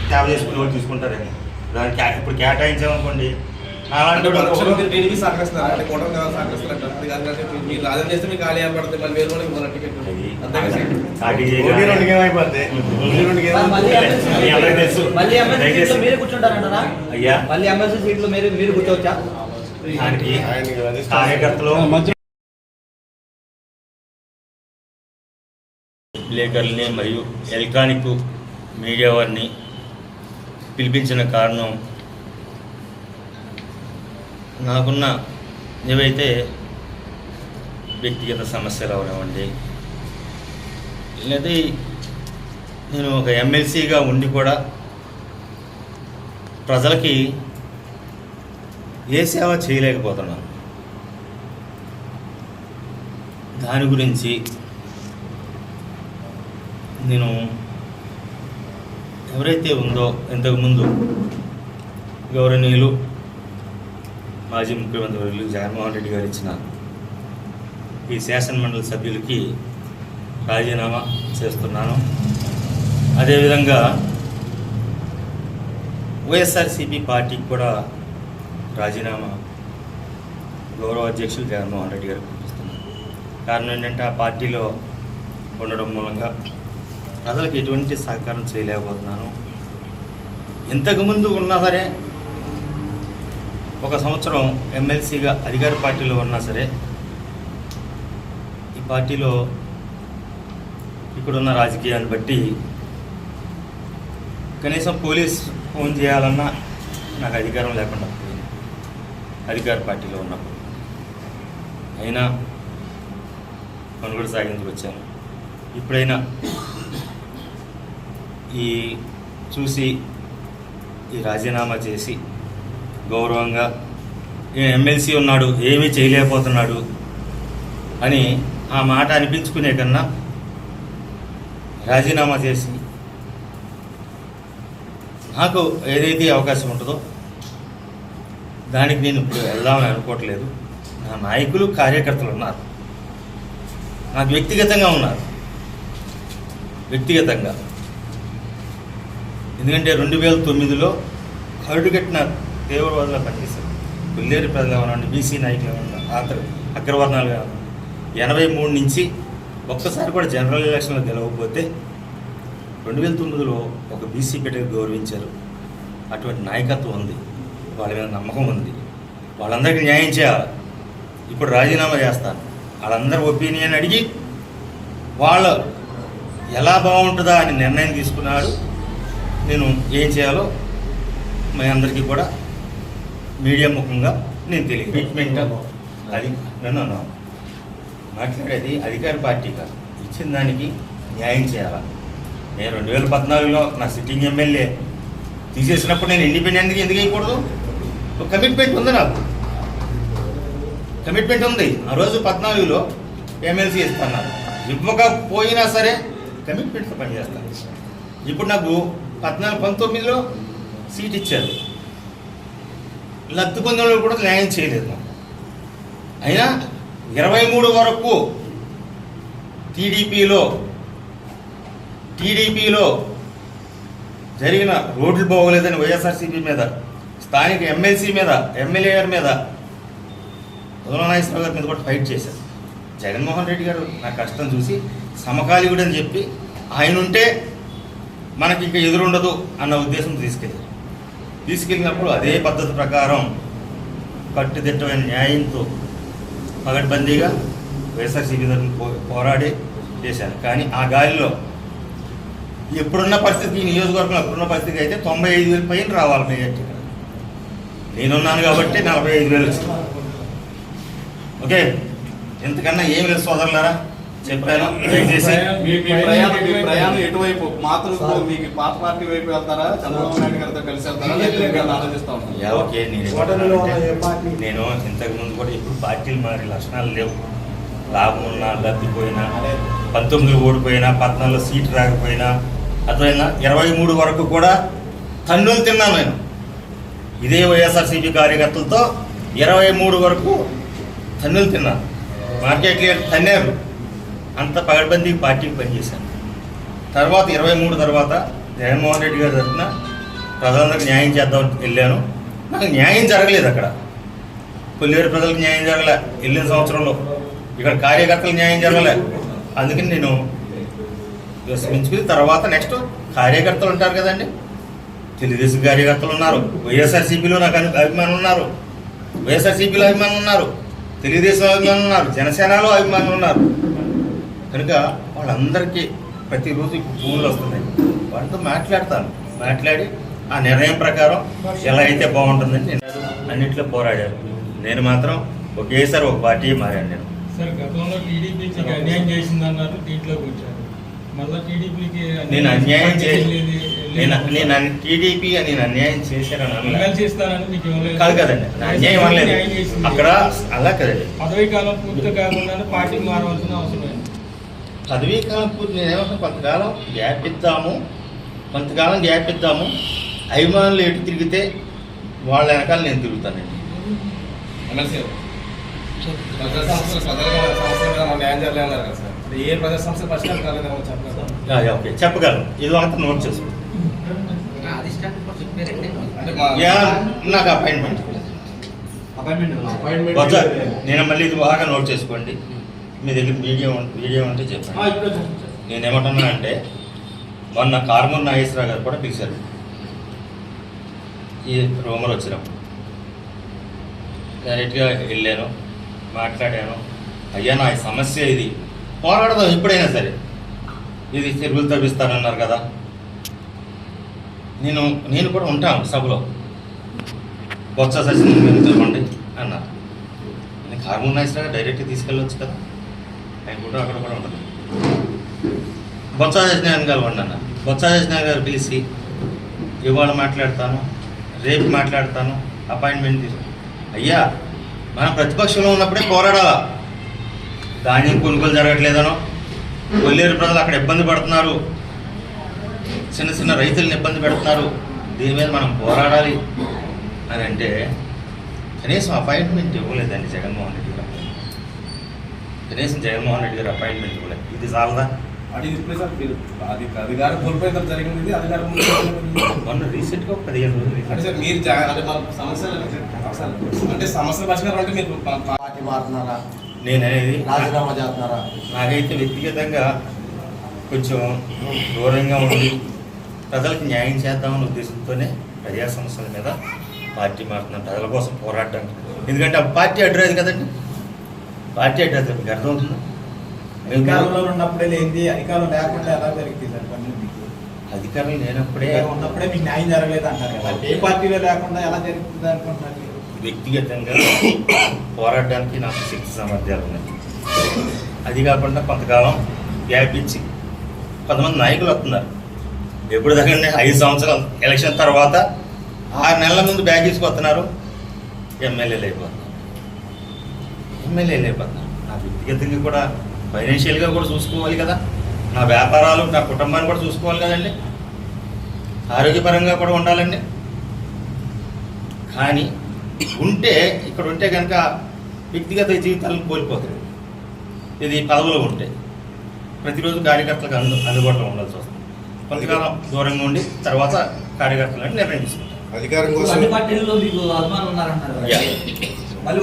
తేవ చేసుకునే వాళ్ళు తీసుకుంటారని దానికి ఇప్పుడు కేటాయించామనుకోండి టీడీపీ సహకరిస్తున్నారు అంటే కూటమి సహకరిస్తున్నారు మీరు రాజధాని చేస్తే మీకు ఖాళీ ఏర్పడుతుంది మళ్ళీ వేరు వాళ్ళకి ఇవ్వాలి టికెట్ మీరు కూర్చుంటారంటారా అయ్యా మళ్ళీ ఎమ్మెల్సీ సీట్లు మీరు కూర్చోవచ్చా దానికి కార్యకర్తలు విలేకరులని మరియు ఎలక్ట్రానిక్ మీడియా వారిని పిలిపించిన కారణం నాకున్న ఏవైతే వ్యక్తిగత సమస్యలు అవనివ్వండి లేదా నేను ఒక ఎమ్మెల్సీగా ఉండి కూడా ప్రజలకి ఏ సేవ చేయలేకపోతున్నాను. దాని గురించి నేను ఎవరైతే ఉందో ఇంతకుముందు గౌరవనీయులు మాజీ ముఖ్యమంత్రి వర్యులు జగన్మోహన్ రెడ్డి గారు ఇచ్చిన ఈ శాసనమండలి సభ్యులకి రాజీనామా చేస్తున్నాను. అదేవిధంగా వైఎస్ఆర్సీపీ పార్టీకి కూడా రాజీనామా గౌరవ అధ్యక్షులు జగన్మోహన్ రెడ్డి గారికి పంపిస్తున్నాను. కారణం ఏంటంటే ఆ పార్టీలో ఉండడం మూలంగా ప్రజలకు ఎటువంటి సహకారం చేయలేకపోతున్నాను. ఇంతకుముందు ఉన్నా సరే ఒక సంవత్సరం ఎమ్మెల్సీగా అధికార పార్టీలో ఉన్నా సరే ఈ పార్టీలో ఇక్కడున్న రాజకీయాన్ని బట్టి కనీసం పోలీస్ ఫోన్ చేయాలన్నా నాకు అధికారం లేకుండా పోయింది అధికార పార్టీలో ఉన్నప్పుడు. అయినా మనుగడ సాగించుకు వచ్చాను. ఇప్పుడైనా ఈ చూసి ఈ రాజీనామా చేసి గౌరవంగా ఎమ్మెల్సీ ఉన్నాడు ఏమీ చేయలేకపోతున్నాడు అని ఆ మాట అనిపించుకునే కన్నా రాజీనామా చేసి నాకు ఏదైతే అవకాశం ఉంటుందో దానికి నేను ఇప్పుడు వెళ్దామని అనుకోవట్లేదు. నా నాయకులు కార్యకర్తలు ఉన్నారు, నాకు వ్యక్తిగతంగా ఉన్నారు. వ్యక్తిగతంగా ఎందుకంటే 2009లో కరుడుగట్టిన తీవ్రవాదులు పనిచేశారు. పుల్లేరు ప్రజలు ఏమన్నా బీసీ నాయకులు ఏమన్నా అగ్రవర్ణాలు ఏమన్నా 83 నుంచి ఒక్కసారి కూడా జనరల్ ఎలక్షన్లో గెలవకపోతే 2009లో ఒక బీసీ బిడ్డకు గౌరవించారు. అటువంటి నాయకత్వం ఉంది, వాళ్ళ మీద నమ్మకం ఉంది. వాళ్ళందరికీ న్యాయం చేయాలి. ఇప్పుడు రాజీనామా చేస్తాను. వాళ్ళందరి ఒపీనియన్ అడిగి వాళ్ళు ఎలా బాగుంటుందా అని నిర్ణయం తీసుకున్నాడు. నేను ఏం చేయాలో మీ అందరికీ కూడా మీడియా ముఖంగా నేను తెలియదు. ట్రీట్మెంట్ అది నన్ను మాట్లాడేది అధికార పార్టీగా ఇచ్చిన దానికి న్యాయం చేయాలా. నేను 2014లో నా సిట్టింగ్ ఎమ్మెల్యే తీసేసినప్పుడు నేను ఇండిపెండెంట్గా ఎందుకు వేయకూడదు? ఒక కమిట్మెంట్ ఉంది, నాకు కమిట్మెంట్ ఉంది. ఆ రోజు 14లో ఎమ్మెల్సీ ఇస్తున్నారు. ఇవ్వకపోయినా సరే కమిట్మెంట్తో పనిచేస్తాను. ఇప్పుడు నాకు 19లో సీట్ ఇచ్చారు. లబ్ధి పొందిన వాళ్ళు కూడా న్యాయం చేయలేదు నాకు. అయినా 23 వరకు టీడీపీలో జరిగిన రోడ్లు బాగోలేదని వైఎస్ఆర్సీపీ మీద, స్థానిక ఎమ్మెల్సీ మీద, ఎమ్మెల్యే గారి మీద, ఉదయనాగేశ్వరరావు గారి మీద కూడా ఫైట్ చేశారు. జగన్మోహన్ రెడ్డి గారు నా కష్టం చూసి సమకాలీకుడు అని చెప్పి ఆయన ఉంటే మనకి ఇంకా ఎదురుండదు అన్న ఉద్దేశం తీసుకెళ్ళినప్పుడు అదే పద్ధతి ప్రకారం కట్టుదిట్టమైన న్యాయంతో పగడ్బందీగా వైఎస్ఆర్సీపీ తరఫున పోరాడి చేశాను. కానీ ఆ గాలిలో ఎప్పుడున్న పరిస్థితి, ఈ నియోజకవర్గంలో ఎప్పుడున్న పరిస్థితి అయితే 95,000 పైన రావాలి మెజార్టీ. నేనున్నాను కాబట్టి 45,000 వచ్చింది. ఓకే, ఎంతకన్నా ఏమి లేదు సోదరులారా, చెప్పాను. దయచేసి ప్రయాణం ఎటువైపు మాత్రం మీకు పాత పార్టీ వైపు వెళ్తారా, చంద్రబాబు నాయుడు గారితో కలిసి వెళ్తారా ఆలోచిస్తా ఉన్నాను. ఓకే, నేను ఇంతకుముందు కూడా ఇప్పుడు పార్టీలు మారే లక్షణాలు లేవు. లాభం ఉన్నా, లబ్ధిపోయినా, 19లో ఓడిపోయినా, 14లో సీటు రాకపోయినా, అర్థమైనా 23 వరకు కూడా తన్నులు తిన్నాను నేను. ఇదే వైఎస్ఆర్సీపీ కార్యకర్తలతో 23 వరకు తన్నులు తిన్నాను. మార్కెట్ లీడర్ తన్నారు. అంత పగడ్బందీ పార్టీకి పనిచేశాను. తర్వాత 23 తర్వాత జగన్మోహన్ రెడ్డి గారి తరఫున ప్రజలందరికీ న్యాయం చేద్దాం వెళ్ళాను. నాకు న్యాయం జరగలేదు అక్కడ. కొల్లేరు ప్రజలకు న్యాయం జరగలే వెళ్ళిన సంవత్సరంలో. ఇక్కడ కార్యకర్తలకు న్యాయం జరగలే. అందుకని నేను విస్మరించుకుని తర్వాత నెక్స్ట్ కార్యకర్తలు ఉంటారు కదండి, తెలుగుదేశం కార్యకర్తలు ఉన్నారు, వైఎస్ఆర్సీపీలో నాకు అభిమానులు ఉన్నారు, వైఎస్ఆర్సీపీలో అభిమానులు ఉన్నారు, తెలుగుదేశం అభిమానులు ఉన్నారు, జనసేనలో అభిమానులు ఉన్నారు. కనుక వాళ్ళందరికీ ప్రతిరోజు ఫోన్లు వస్తున్నాయి. వాళ్ళతో మాట్లాడి ఆ నిర్ణయం ప్రకారం ఎలా అయితే బాగుంటుందని నేను అన్నింటిలో పోరాడాను. నేను మాత్రం ఒకేసారి ఒక పార్టీ మారాను. నేను సార్ గతంలో టీడీపీకి అన్యాయం చేసిందన్నారు, దీంట్లోకి వచ్చారు. మళ్ళీ టీడీపీకి నేను అన్యాయం నేను టీడీపీ నేను అన్యాయం చేశానని చేస్తానని మీకు కాదు కదండి, అన్యాయం అనలేదు అక్కడ. అలా కదండి, పదవీ కాలం పూర్తి కాకుండా పార్టీకి మారవలసిన అవసరం లేదు. పదవీ కాలం పూర్తి నేనేమన్నా కొంతకాలం గ్యాప్ ఇద్దాము. అభిమానులు ఎటు తిరిగితే వాళ్ళ వెనకాల నేను తిరుగుతానండి. ఏ ప్రజా సమస్య పరిష్కారం కాలేదేమో చెప్పలేదు. ఓకే, చెప్పగలను. ఇది అంతా నోట్ చేసుకో. నాకు అపాయింట్మెంట్ వద్దా? నేను మళ్ళీ ఇది బాగా నోట్ చేసుకోండి. మీ దగ్గర వీడియో ఉంటే చెప్పండి. నేనేమంటున్నా అంటే మొన్న కార్మూర్ నాగేశ్వరరావు గారు కూడా పిలిచారు ఈ రూమర్ వచ్చినప్పుడు. డైరెక్ట్గా వెళ్ళాను, మాట్లాడాను. అయ్యా నా ఈ సమస్య ఇది, పోరాడదాం ఎప్పుడైనా సరే. ఇది చెరువులు తవ్విస్తానన్నారు కదా, నేను కూడా ఉంటాను సభలో. బొత్స సచిన్ తెలుసుకోండి అన్నారు. నేను కార్మూర్ నాగేశ్వరరావు గారు డైరెక్ట్గా తీసుకెళ్ళవచ్చు కదా, ఆయన కూడా అక్కడ కూడా ఉంటుంది. బొత్స సత్యనారాయణ గారు అన్న, బొత్స సత్యనారాయణ గారు పిలిచి ఇవాళ మాట్లాడతాను, రేపు మాట్లాడతాను, అపాయింట్మెంట్ తీసు. అయ్యా మనం ప్రతిపక్షంలో ఉన్నప్పుడే పోరాడాలా. ధాన్యం కొనుగోలు జరగట్లేదనో, కొల్లేరు ప్రజలు అక్కడ ఇబ్బంది పడుతున్నారు, చిన్న రైతులను ఇబ్బంది పెడుతున్నారు, దీని మీద మనం పోరాడాలి అని అంటే కనీసం అపాయింట్మెంట్ ఇవ్వలేదండి జగన్మోహన్ రెడ్డి గారు. కనీసం జగన్మోహన్ రెడ్డి గారు అపాయింట్మెంట్ ఇవ్వలేదు. ఇది చాలదా? అధికారం కోల్పోయిన జరిగింది. అధికారం మొన్న రీసెంట్గా 15 రోజులు మీరు అంటే సమస్యల పరిష్కారం అంటే మీరు పార్టీ మారుతున్నారా, నేననేది రాజీనామా చేస్తున్నారా? నాకైతే వ్యక్తిగతంగా కొంచెం దూరంగా ఉండి ప్రజలకు న్యాయం చేద్దామనే ఉద్దేశంతోనే ప్రజా సమస్యల మీద పార్టీ మారుతున్నాను, ప్రజల కోసం పోరాడడానికి. ఎందుకంటే ఆ పార్టీ అడ్రస్ కదండి, పార్టీ అడ్రస్ మీకు అర్థమవుతుంది. అధికారంలో ఉన్నప్పుడే లేనిది అధికారం లేకుండా ఎలా జరిగింది సార్ పనులు? మీకు అధికారం లేనప్పుడే ఉన్నప్పుడే మీకు న్యాయం జరగలేదు అంటారు కదా, ఏ పార్టీలో లేకుండా ఎలా జరుగుతుంది అనుకుంటున్నారు? వ్యక్తిగతంగా పోరాడడానికి నాకు శక్తి సామర్థ్యాలు ఉన్నాయి. అది కాకుండా కొంతకాలం గ్యాప్ ఇచ్చి కొంతమంది నాయకులు వస్తున్నారు. ఎప్పుడు దగ్గర 5 సంవత్సరాలు ఎలక్షన్ తర్వాత 6 నెలల ముందు బ్యాగ్ తీసుకొస్తున్నారు, ఎమ్మెల్యేలు అయిపోతున్నారు. నా వ్యక్తిగతంగా కూడా ఫైనాన్షియల్గా కూడా చూసుకోవాలి కదా, నా వ్యాపారాలు నా కుటుంబాన్ని కూడా చూసుకోవాలి కదండి, ఆరోగ్యపరంగా కూడా ఉండాలండి. కానీ ఇక్కడ ఉంటే కనుక వ్యక్తిగత జీవితాలను కోల్పోతుంది. ఇది పదవులు ఉంటే ప్రతిరోజు కార్యకర్తలకు అందుబాటులో ఉండాల్సి వస్తుంది. కొంతకాలం దూరంగా ఉండి తర్వాత కార్యకర్తలను నిర్ణయం తీసుకుంటాం. అధికారం అన్ని పార్టీల్లో మీకు అభిమానులు ఉన్నారంటారు. యా. మళ్ళీ